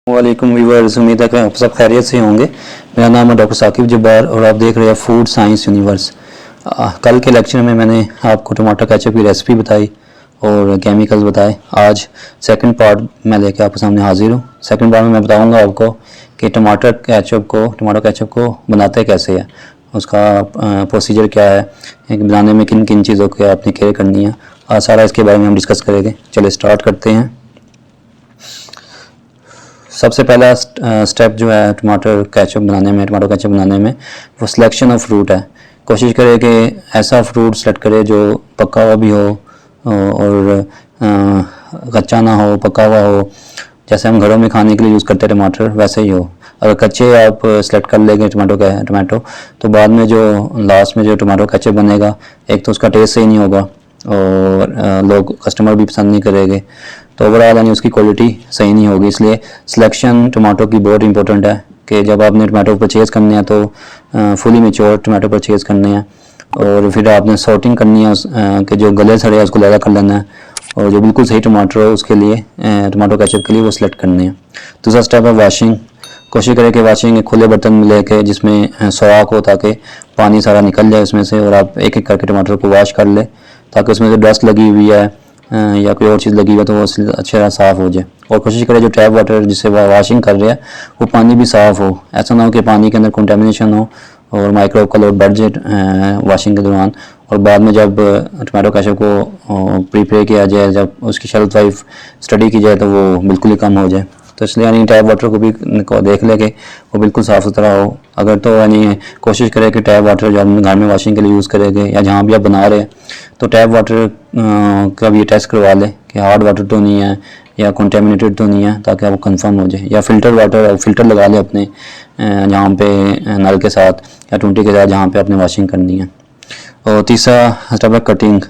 वालेकुम व्यूअर्स, उम्मीद है कि आप सब खैरियत से होंगे। मेरा नाम है डॉक्टर साकिब जब्बार और आप देख रहे हैं फूड साइंस यूनिवर्स। कल के लेक्चर में मैंने आपको टमाटर केचप की रेसिपी बताई और केमिकल्स बताए। आज सेकंड पार्ट मैं लेके आपके सामने हाजिर हूँ। सेकंड पार्ट में मैं बताऊँगा आपको कि टमाटो केचप को बनाते कैसे है, उसका प्रोसीजर क्या है, बनाने में किन किन चीज़ों की आपने केयर करनी है, सारा इसके बारे में हम डिस्कस करेंगे। चलिए स्टार्ट करते हैं। सबसे पहला स्टेप जो है टमाटो केचप बनाने में वो सिलेक्शन ऑफ फ्रूट है। कोशिश करें कि ऐसा फ्रूट सेलेक्ट करें जो पका हुआ भी हो और कच्चा ना हो, पका हुआ हो। जैसे हम घरों में खाने के लिए यूज़ करते हैं टमाटर, वैसे ही हो। अगर कच्चे आप सेलेक्ट कर लेंगे टमाटो तो बाद में जो लास्ट में जो टमाटो केचप बनेगा, एक तो उसका टेस्ट सही नहीं होगा और लोग कस्टमर भी पसंद नहीं करेंगे, तो ओवरऑल यानी उसकी क्वालिटी सही नहीं होगी। इसलिए सिलेक्शन टमाटो की बहुत इंपॉर्टेंट है कि जब आपने टमाटो परचेज़ करने हैं तो फुली मैच्योर टमाटो परचेज़ करने हैं और फिर आपने सॉर्टिंग करनी है कि जो गले सड़े है उसको अलग कर लेना है और जो बिल्कुल सही टमाटर हो उसके लिए टमाटो केचप के लिए वो सिलेक्ट करने हैं। दूसरा स्टेप है वॉशिंग। कोशिश करें कि वॉशिंग एक खुले बर्तन में लेके जिसमें सोआक हो ताकि पानी सारा निकल जाए उसमें से, और आप एक एक करके टमाटर को वॉश कर ले ताकि उसमें जो डस्ट लगी हुई है या कोई और चीज़ लगी हुई है तो वो अच्छे तरह साफ़ हो जाए। और कोशिश करें जो टैप वाटर जिससे वॉशिंग कर रहे हैं वो पानी भी साफ़ हो। ऐसा ना हो कि पानी के अंदर कंटेमिनेशन हो और माइक्रोब का लोड बढ़ जाए वॉशिंग के दौरान, और बाद में जब टमाटो केचप को प्रिपेयर किया जाए, जब उसकी शेल्फ लाइफ स्टडी की जाए तो वो बिल्कुल ही कम हो जाए। तो इसलिए यानी टैप वाटर को भी देख ले कि वो बिल्कुल साफ़ सुथरा हो। अगर तो यानी कोशिश करें कि टैप वाटर जो हम घर में वॉशिंग के लिए यूज़ करेंगे या जहाँ भी आप बना रहे हैं तो टैप वाटर का भी टेस्ट करवा लें कि हार्ड वाटर तो नहीं है या कंटेमिनेटेड तो नहीं है, ताकि आपको कंफर्म हो जाए। या फ़िल्टर वाटर फ़िल्टर लगा लें अपने जहाँ पे नल के साथ या टूटी के साथ जहाँ पे आपने वॉशिंग करनी है। और तीसरा स्टेप है कटिंग।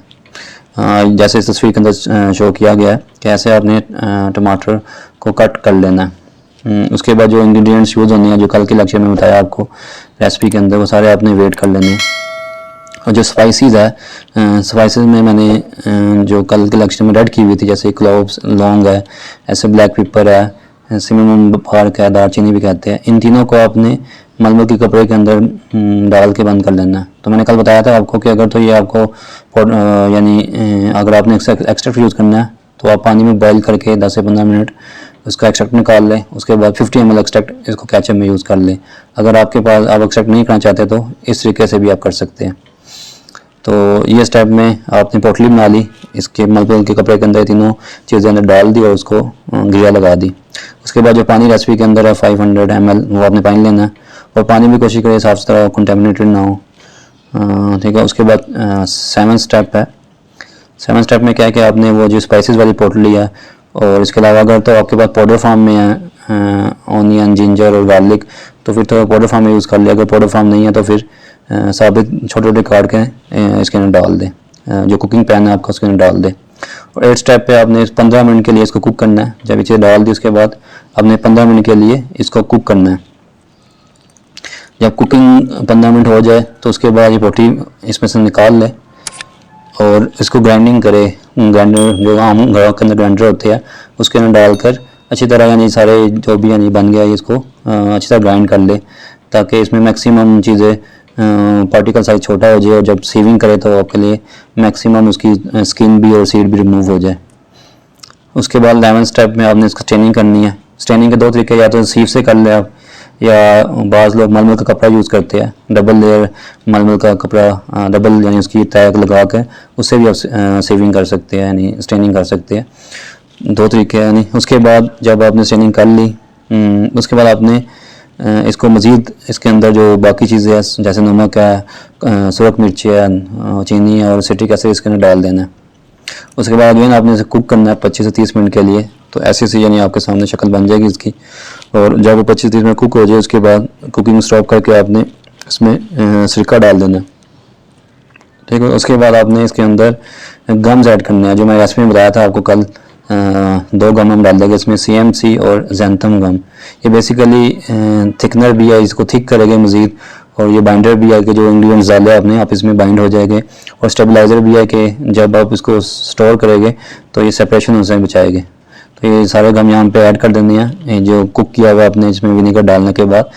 जैसे इस तस्वीर के अंदर शो किया गया है कि ऐसे आपने टमाटर को कट कर लेना है। उसके बाद जो इंग्रेडिएंट्स यूज़ होने हैं जो कल के लेक्चर में बताया आपको रेसिपी के अंदर, वो सारे आपने वेट कर लेने हैं। और जो स्पाइसेस है, स्पाइसेस में मैंने जो कल के लेक्चर में रेड की हुई थी, जैसे क्लोव्स, लौंग है, ऐसे ब्लैक पेपर है, सिनेमन बार्क है, दालचीनी भी कहते हैं। इन तीनों को आपने मलमल के कपड़े के अंदर डाल के बंद कर लेना है। तो मैंने कल बताया था आपको कि अगर तो ये आपको यानी अगर आपने एक्सट्रैक्ट यूज़ करना है तो आप पानी में बॉईल करके 10 से 15 मिनट उसका एक्सट्रैक्ट निकाल लें। उसके बाद 50 ml एक्सट्रैक्ट इसको केचप में यूज़ कर लें। अगर आपके पास आप एक्सट्रैक्ट नहीं करना चाहते तो इस तरीके से भी आप कर सकते हैं। तो ये स्टेप में आपने पोटली बना ली, इसके मलमल के कपड़े के अंदर तीनों चीज़ें अंदर डाल दी और उसको गिरिया लगा दी। उसके बाद जो पानी रेसिपी के अंदर है 500 ml वो आपने पानी लेना है और पानी भी कोशिश करें साफ़ सुथरा हो, कंटेमिनेटेड ना हो। ठीक है। उसके बाद 7 स्टेप है। 7 स्टेप में क्या है कि आपने वो जो स्पाइसेस वाली पोटली है और इसके अलावा अगर तो आपके पास पाउडर फॉर्म में है ऑनियन, जिंजर और गार्लिक, तो फिर तो पाउडर फॉर्म में यूज़ कर लिया। अगर पाउडर फॉर्म नहीं है तो फिर साबित छोटे छोटे काट के इसके अंदर डाल दें। जो कुकिंग पैन है आपका उसके अंदर डाल दें। और 8 स्टेप पे आपने 15 मिनट के लिए इसको कुक करना है। जब इसे डाल दी उसके बाद आपने 15 मिनट के लिए इसको कुक करना है। जब कुकिंग 15 मिनट हो जाए तो उसके बाद ये पोटली इसमें से निकाल ले और इसको ग्राइंडिंग करे। ग्राइंडर जो आम घरों के अंदर ग्राइंडर होते हैं उसके अंदर डालकर अच्छी तरह यानी सारे जो भी यानी बन गया इसको अच्छी तरह ग्राइंड कर ले, ताकि इसमें मैक्सिमम चीज़ें पार्टिकल साइज छोटा हो जाए और जब सीविंग करे तो आपके लिए मैक्सिमम उसकी स्किन भी और सीड भी रिमूव हो जाए। उसके बाद 11 स्टेप में आपने इसको स्टेनिंग करनी है। स्टेनिंग के 2 तरीके, या तो सीव से कर ले आप, या बाज़ लोग मलमल का कपड़ा यूज़ करते हैं, डबल लेयर मलमल का कपड़ा, डबल यानी उसकी तय लगा कर उससे भी आप सेविंग कर सकते हैं यानी स्टेनिंग कर सकते हैं। 2 तरीके यानी। उसके बाद जब आपने स्टेनिंग कर ली उसके बाद आपने इसको मज़ीद इसके अंदर जो बाकी चीज़ें हैं जैसे नमक है, सुरख मिर्च है, चीनी है और सिट्रिक एसिड इसके अंदर डाल देना है। उसके बाद जो है ना आपने इसे कुक करना है 25 से 30 मिनट के लिए। तो ऐसी सी यानी आपके सामने शक्ल बन जाएगी इसकी। और जब वो 25-30 मिनट कुक हो जाए उसके बाद कुकिंग स्टॉप करके आपने इसमें सिरका डाल देना। ठीक है। उसके बाद आपने इसके अंदर गम्स ऐड करने हैं, जो मैं रेसिपी में बताया था आपको कल। 2 गम हम डाल देंगे इसमें, CMC और ज़ैंथम गम। ये बेसिकली थिकनर भी है, इसको थिक करेंगे मज़ीद, और ये बाइंडर भी है कि जो इंग्रेडिएंट्स डाले आपने आप इसमें बाइंड हो जाएंगे, और स्टेबलाइज़र भी है कि जब आप इसको स्टोर करेंगे तो ये सेपरेशन उनसे बचाएंगे। तो ये सारे गम यहाँ पे ऐड कर देने हैं, ये जो कुक किया हुआ आपने इसमें विनेगर डालने के बाद।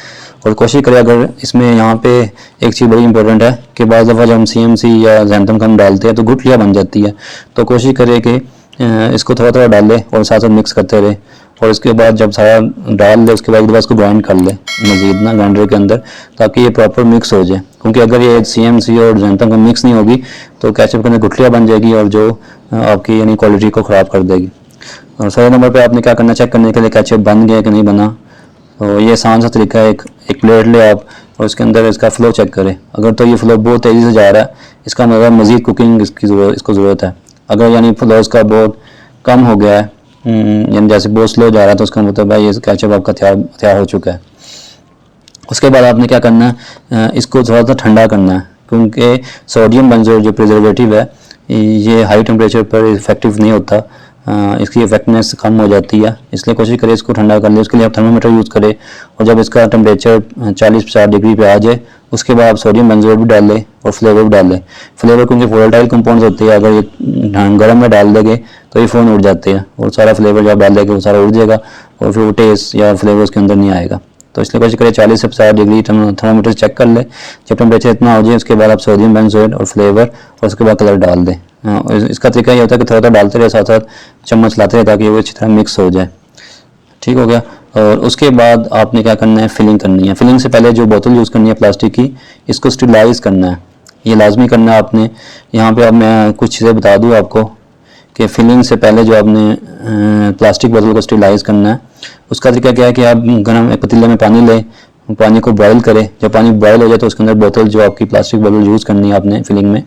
और कोशिश करें, अगर इसमें यहाँ पे एक चीज़ बड़ी इंपॉर्टेंट है कि बाज़ दफ़ा जब हम CMC या ज़ैंथम गम डालते हैं तो गुठलियाँ बन जाती है। तो कोशिश करें कि इसको थोड़ा थोड़ा डाल ले और साथ साथ मिक्स करते रहे, और इसके बाद जब सारा डाल ले उसके बाद इसको ग्राइंड कर ले मज़ीद ना ग्राइंडर के अंदर, ताकि ये प्रॉपर मिक्स हो जाए। क्योंकि अगर ये CMC और ज़ैंथम गम मिक्स नहीं होगी तो केचप के अंदर गुठलियाँ बन जाएगी और जो आपकी यानी क्वालिटी को ख़राब कर देगी। और 100 नंबर पे आपने क्या करना, चेक करने के लिए केचप बन गया कि नहीं बना। तो ये आसान सा तरीका है, एक प्लेट ले आप और उसके अंदर इसका फ़्लो चेक करें। अगर तो ये फ़्लो बहुत तेज़ी से जा रहा है, इसका मतलब मज़ीद कुकिंग इसको ज़रूरत है। अगर यानी फ़्लो इसका बहुत कम हो गया है, यानी जैसे बहुत स्लो जा रहा है, तो उसका मतलब है ये केचप आपका तैयार हो चुका है। उसके बाद आपने क्या करना है, इसको थोड़ा सा ठंडा करना है, क्योंकि सोडियम बेंजोएट जो प्रिजर्वेटिव है ये हाई टेम्परेचर पर इफेक्टिव नहीं होता, इसकी इफेक्टनेस कम हो जाती है। इसलिए कोशिश करें इसको ठंडा कर ले। उसके लिए आप थर्मामीटर यूज़ करें, और जब इसका टेम्परेचर 40-50 डिग्री पे आ जाए उसके बाद आप सोडियम बेंजोएट भी डाल लें और फ्लेवर भी डाल लें। फ्लेवर क्योंकि वोलेटाइल कंपाउंड्स होते हैं, अगर ये गर्म में डाल देंगे तो ये फ़ौरन उड़ जाते हैं, और सारा फ्लेवर जब डाल देंगे वो सारा उड़ जाएगा और फिर वो टेस्ट या फ्लेवर उसके अंदर नहीं आएगा। तो इसलिए कोशिश करें 40 से 50 डिग्री थर्मामीटर चेक कर ले। जब टेम्परेचर इतना हो जाए उसके बाद आप सोडियम बेंजोएट और फ्लेवर और उसके बाद कलर डाल दें। इसका तरीका ये होता है कि थोड़ा थोड़ा डालते रहे, साथ साथ चम्मच लाते रहे ताकि वो अच्छी तरह मिक्स हो जाए। ठीक हो गया। और उसके बाद आपने क्या करना है, फिलिंग करनी है। फिलिंग से पहले जो बोतल यूज़ करनी है प्लास्टिक की, इसको स्टेरिलाइज करना है, ये लाजमी करना है आपने। यहाँ पे अब मैं कुछ चीज़ें बता दूँ आपको कि फिलिंग से पहले जो आपने प्लास्टिक बोतल को स्टेरिलाइज करना है, उसका तरीका क्या है कि आप गर्म पतीले में पानी लें, पानी को बॉयल करें। जब पानी बॉयल हो जाए तो उसके अंदर बोतल जो आपकी प्लास्टिक बोतल यूज़ करनी है आपने फिलिंग में,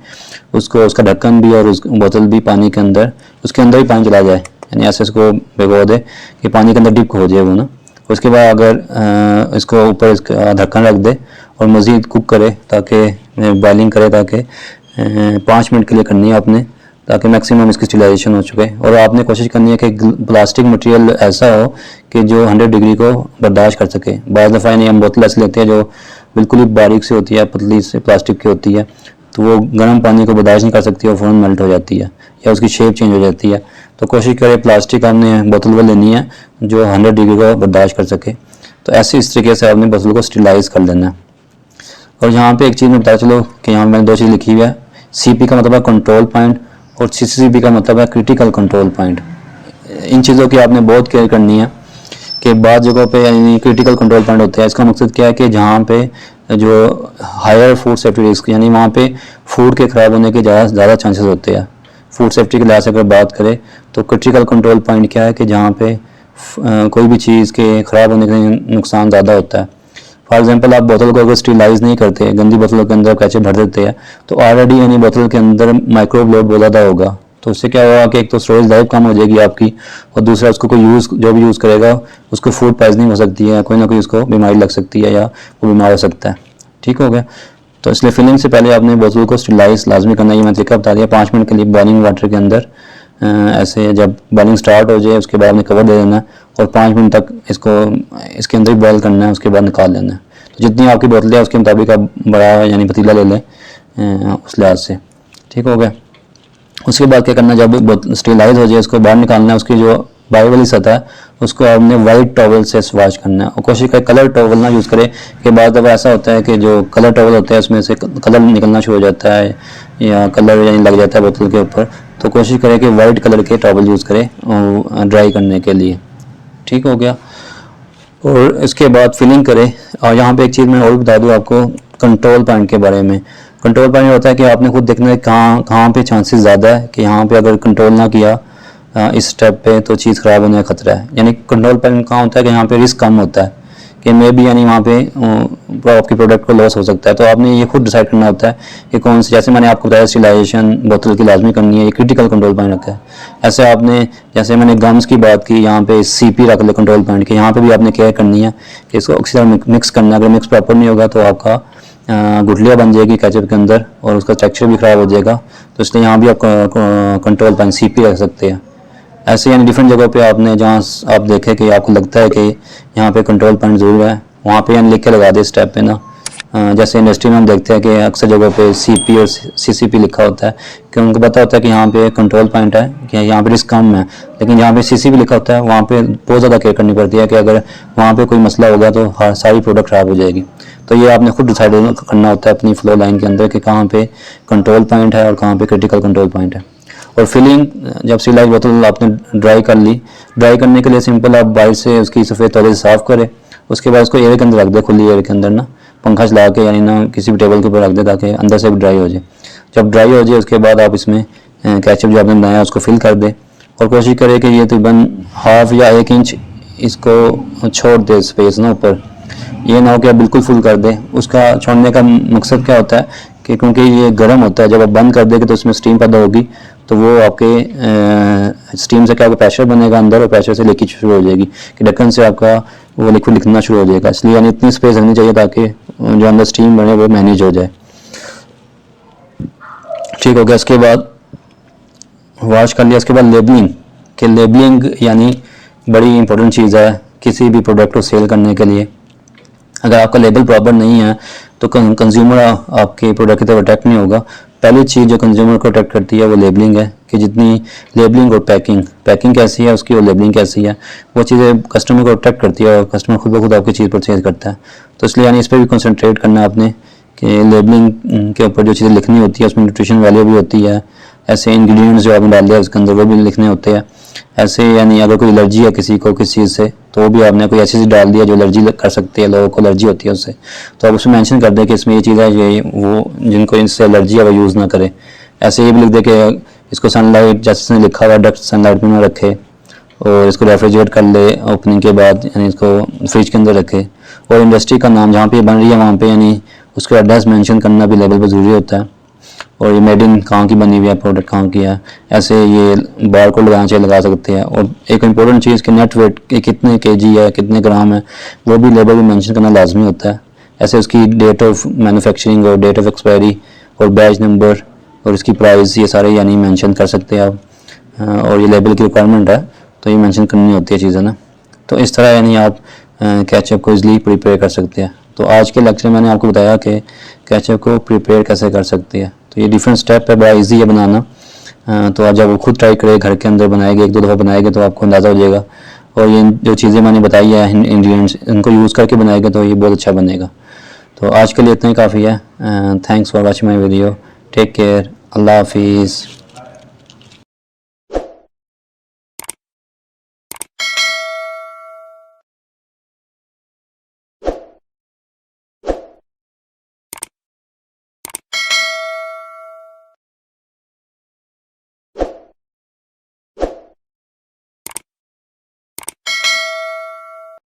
उसको उसका ढक्कन भी और उस बोतल भी पानी के अंदर, उसके अंदर ही पानी चला जाए, यानी ऐसे इसको भिगो दे कि पानी के अंदर डिप हो जाए वो ना। उसके बाद अगर इसको ऊपर इसका ढक्कन रख दे और मज़ीद कुक करे, ताकि बॉइलिंग करे, ताकि 5 मिनट के लिए करनी है आपने, ताकि मैक्सिमम इसकी स्टेरिलाइजेशन हो चुके। और आपने कोशिश करनी है कि प्लास्टिक मटेरियल ऐसा हो कि जो 100 डिग्री को बर्दाश्त कर सके। बाज़ दफ़ा यानी हम बोतल ऐसी लेते हैं जो बिल्कुल ही बारीक सी होती है, पतली से प्लास्टिक की होती है, तो वो गर्म पानी को बर्दाश्त नहीं कर सकती और फ़ौरन मेल्ट हो जाती है या उसकी शेप चेंज हो जाती है। तो कोशिश करें प्लास्टिक आपने बोतल वो लेनी है जो 100 डिग्री को बर्दाश्त कर सके। तो ऐसे इस तरीके से आपने बोतल को स्टेरिलाइज कर लेना है। और यहाँ पे एक चीज़ में बता चलो कि यहाँ मैंने 2 चीज़ लिखी हुई है। CP का मतलब है कंट्रोल पॉइंट और CCP का मतलब है क्रिटिकल कंट्रोल पॉइंट। इन चीज़ों की आपने बहुत केयर करनी है कि बाद जगहों पे यानी क्रिटिकल कंट्रोल पॉइंट होते हैं। इसका मकसद क्या है कि जहाँ पे जो हायर फूड सेफ्टी रिस्क, यानी वहाँ पे फूड के ख़राब होने के ज़्यादा चांसेस होते हैं। फूड सेफ्टी के लिहाज से अगर बात करें तो क्रिटिकल कंट्रोल पॉइंट क्या है कि जहाँ पे कोई भी चीज़ के ख़राब होने का नुकसान ज़्यादा होता है। फॉर एग्जांपल आप बोतल को अगर स्टेरिलाइज नहीं करते, गंदी बोतलों के अंदर केचप भर देते हैं, तो ऑलरेडी यानी बोतल के अंदर माइक्रोब लोड बहुत ज़्यादा होगा। तो उससे क्या होगा कि एक तो स्टोरेज लाइफ कम हो जाएगी आपकी, और दूसरा उसको कोई जो भी यूज़ करेगा उसको फूड पॉइजनिंग हो सकती है, कोई ना कोई उसको बीमारी लग सकती है या वो बीमार हो सकता है। ठीक हो गया। तो इसलिए फिलिंग से पहले आपने बोतल को स्टेरिलाइज लाजमी करना है। ये मैं तरीका बता दिया। 5 मिनट के लिए बॉइलिंग वाटर के अंदर ऐसे जब बॉइलिंग स्टार्ट हो जाए उसके बाद आपने कवर दे देना है और 5 मिनट तक इसको इसके अंदर ही बॉयल करना है, उसके बाद निकाल लेना है। तो जितनी आपकी बोतलें है उसके मुताबिक आप बड़ा यानी पतीला ले लें उस लिहाज से। ठीक हो गया। उसके बाद क्या करना, जब बोतल स्टेरिलाइज हो जाए उसको बाहर निकालना है। उसकी जो बाहर वाली सतह है उसको आपने वाइट टॉवल से वॉश करना है, और कोशिश करें कलर टॉवल ना यूज़ करें कि बाद दफ़ा ऐसा होता है कि जो कलर टॉवल होता है उसमें से कलर निकलना शुरू हो जाता है या कलर यानी लग जाता है बोतल के ऊपर। तो कोशिश करें कि वाइट कलर के टॉवल यूज़ करें ड्राई करने के लिए। ठीक हो गया। और इसके बाद फिलिंग करें। और यहाँ पे एक चीज़ मैं और बता दूँ आपको कंट्रोल पॉइंट के बारे में। कंट्रोल पॉइंट होता है कि आपने खुद देखना है कहाँ पे चांसेस ज़्यादा है कि यहाँ पे अगर कंट्रोल ना किया इस स्टेप पे तो चीज़ ख़राब होने का खतरा है। यानी कंट्रोल पॉइंट कहाँ होता है कि यहाँ पे रिस्क कम होता है कि मे भी यानी वहाँ पे आपकी प्रोडक्ट को लॉस हो सकता है। तो आपने ये खुद डिसाइड करना होता है कि कौन सी, जैसे मैंने आपको बताया स्टेरिलाइजेशन बोतल की लाजमी करनी है, ये क्रिटिकल कंट्रोल पॉइंट रखा है। ऐसे आपने जैसे मैंने गम्स की बात की, यहाँ पे CP रख ले कंट्रोल पॉइंट के, यहाँ पे भी आपने केयर करनी है कि इसको अच्छी तरह मिक्स करना है। अगर मिक्स प्रॉपर नहीं होगा तो आपका गुठलियाँ बन जाएगी केचप के अंदर और उसका टेक्सचर भी ख़राब हो जाएगा। तो इसलिए यहाँ भी आप कंट्रोल पॉइंट CP रख सकते हैं। ऐसे यानी डिफरेंट जगहों पे आपने जहाँ आप देखें कि आपको लगता है कि यहाँ पे कंट्रोल पॉइंट ज़रूर है, वहाँ पे यानी लिख के लगा दे स्टेप पे ना, जैसे इंडस्ट्री में हम देखते हैं कि अक्सर जगहों पे CP और CCP लिखा होता है, कि उनको पता होता है कि यहाँ पे कंट्रोल पॉइंट है, कि यहाँ पे रिस्क कम है। लेकिन जहाँ पे CCP लिखा होता है वहाँ पे बहुत ज़्यादा केयर करनी पड़ती है कि अगर वहाँ पे कोई मसला होगा तो सारी प्रोडक्ट ख़राब हो जाएगी। तो ये आपने खुद डिसाइड करना होता है अपनी फ्लो लाइन के अंदर कि कहाँ पे कंट्रोल पॉइंट है और कहाँ पे क्रिटिकल कंट्रोल पॉइंट है। और फिलिंग, जब सीलाइज बोतल आपने ड्राई कर ली, ड्राई करने के लिए सिंपल आप बाहर से उसकी सफ़ेद तौले से साफ़ करें, उसके बाद उसको एयर के अंदर रख दे, खुली एयर के अंदर ना, पंखा चला के, यानी ना किसी भी टेबल के ऊपर रख दे ताकि अंदर से भी ड्राई हो जाए। जब ड्राई हो जाए उसके बाद आप इसमें केचप जो आपने बनाया उसको फिल कर दें, और कोशिश करें कि ये तकरीबन 1/2 या 1 इंच इसको छोड़ दे स्पेस ना ऊपर, ये ना हो कि आप बिल्कुल फुल कर दें। उसका छोड़ने का मकसद क्या होता है कि क्योंकि ये गर्म होता है, जब आप बंद कर देंगे तो उसमें स्टीम पैदा होगी, तो वो आपके स्टीम से क्या होगा, प्रेशर बनेगा अंदर, और प्रेशर से लीकेज शुरू हो जाएगी कि ढक्कन से आपका वो लिक्विड निकलना शुरू हो जाएगा। इसलिए यानी इतनी स्पेस रखनी चाहिए ताकि जो अंदर स्टीम बने वो मैनेज हो जाए। ठीक हो गया। इसके बाद वॉश कर लिया, इसके बाद लेबलिंग, कि लेबलिंग यानी बड़ी इंपॉर्टेंट चीज़ है किसी भी प्रोडक्ट को सेल करने के लिए। अगर आपका लेबल प्रॉपर नहीं है तो कंज्यूमर आपके प्रोडक्ट की तरफ अट्रैक्ट नहीं होगा। पहली चीज़ जो कंज्यूमर को अट्रैक्ट करती है वो लेबलिंग है, कि जितनी लेबलिंग और पैकिंग कैसी है उसकी और लेबलिंग कैसी है, वो चीज़ें कस्टमर को अट्रैक्ट करती है और कस्टमर खुद ब खुद आपकी चीज़ परचेज करता है। तो इसलिए यानी इस पर भी कंसंट्रेट करना है आपने कि लेबलिंग के ऊपर जो चीज़ें लिखनी होती है उसमें न्यूट्रिशन वैल्यू भी होती है, ऐसे इंग्रेडिएंट्स जो आपने डाल दिया उसके अंदर वो भी लिखने होते हैं। ऐसे यानी अगर कोई एलर्जी है किसी को किसी चीज़ से, तो वो भी आपने कोई ऐसी चीज़ डाल दिया जो एलर्जी कर सकती है, लोगों को एलर्जी होती है उससे, तो आप उसमें मेंशन कर दें कि इसमें ये चीज़ है, ये वो जिनको इनसे एलर्जी है वो यूज़ ना करें। ऐसे ये भी लिख दे कि इसको सनलाइट, जैसे लिखा हुआ डायरेक्ट सनलाइट में ना रखे, और इसको रेफ्रिजरेट कर ले ओपनिंग के बाद, यानी इसको फ्रिज के अंदर रखे। और इंडस्ट्री का नाम जहाँ पे बन रही है वहाँ पे यानी उसका एड्रेस मेंशन करना भी लेवल पर ज़रूरी होता है, और ये मेड इन कहाँ की बनी हुई है, प्रोडक्ट कहाँ की है, ऐसे ये बार कोड लगाना चाहिए, लगा सकते हैं। और एक इम्पोर्टेंट चीज़ कि नेट वेट कितने kg है, कितने ग्राम है, वो भी लेबल में मेंशन करना लाजमी होता है। ऐसे उसकी डेट ऑफ मैन्युफैक्चरिंग और डेट ऑफ एक्सपायरी और बैच नंबर और इसकी प्राइस, ये सारे यानी मेंशन कर सकते हैं आप, और ये लेबल की रिक्वायरमेंट है तो ये मेंशन करनी होती है चीज़ें ना। तो इस तरह यानी आप केचप को ईज़िली प्रिपेयर कर सकते हैं। तो आज के लेक्चर में मैंने आपको बताया कि केचप को प्रिपेयर कैसे कर सकते हैं। तो ये डिफरेंट स्टेप है, बड़ा इजी है बनाना। तो आज जब वो खुद ट्राई करें, घर के अंदर बनाएंगे, 1-2 दफ़ा बनाएंगे तो आपको अंदाज़ा हो जाएगा। और ये जो चीज़ें मैंने बताई है इंग्रेडिएंट्स, इनको यूज़ करके बनाएंगे तो ये बहुत अच्छा बनेगा। तो आज के लिए इतना ही काफ़ी है। Thanks for watching my video. Take care. अल्लाह हाफिज़।